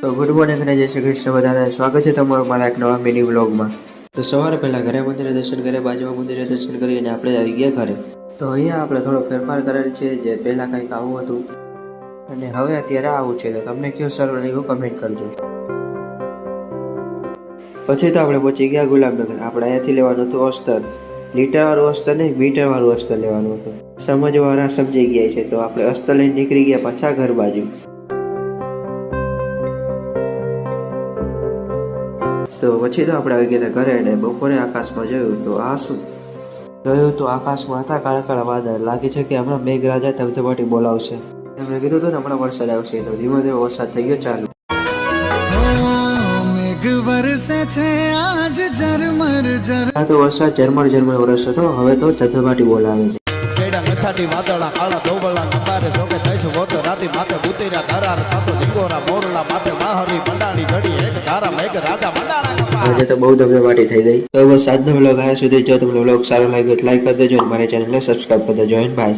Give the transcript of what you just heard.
તો good morning અને જય શ્રી કૃષ્ણ બધાને સ્વાગત છે તમારું મારા એક નવા મિની વ્લોગમાં। તો સવારે પહેલાં ઘરે મંદિરે દર્શન કરે, બાજુમાં મંદિરે દર્શન કરી અને આપણે આવી ગયા ઘરે। તો અહીંયા આપણે થોડો ફેરફાર કરેલ છે, જે પહેલાં કંઈક આવું હતું અને હવે અત્યારે આવું છે। તો તમને કયો સારું લાગ્યું કમેન્ટ કરજો। પછી તો આપણે પહોંચી ગયા ગુલામનગર। આપણે અહીંયાથી લેવાનું હતું અસ્તર, લીટરવાળું અસ્તર નહીં, મીટરવાળું અસ્તર લેવાનું હતું। સમજવાવાળા સમજી ગયા છે, તો આપણે અસ્તર લઈને નીકળી ગયા પાછા ઘર બાજુ। તો પછી તો આપણે આવી ગયા હતા ઘરે અને બપોરે આકાશમાં જોયું તો આકાશમાં હતા કાળા કાળા વાદળ। લાગે છે કે હમણાં મેઘરાજા ધબધબાટી બોલાવશે। એમણે કીધું હતું ને હમણાં વરસાદ આવશે, તો ધીમે ધીમે વરસાદ થઈ ગયો ચાલુ। આ તો વરસાદ ઝરમર ઝરમર વરસતો હતો, હવે તો ધબધબાટી બોલાવે છે। કેડા મસાટી વાદળા કાળા ધોબળા નંબારે જોકે થઈશું ગોત રાતી માથે ઉતર્યા ધરાર થાતો લિંગોરા મોરલા માથે માહરી મંડાણી ઘડી એક ધારા મેઘ રાજા મંડાણા કપા। આજે તો બહુ ધબધબાટી થઈ ગઈ। તો બસ આજનો વ્લોગ આયા સુધી। જો તમને વ્લોગ સારો લાગ્યો તો લાઈક કરી દેજો અને મારી ચેનલને સબસ્ક્રાઇબ કરી દેજો। બાય।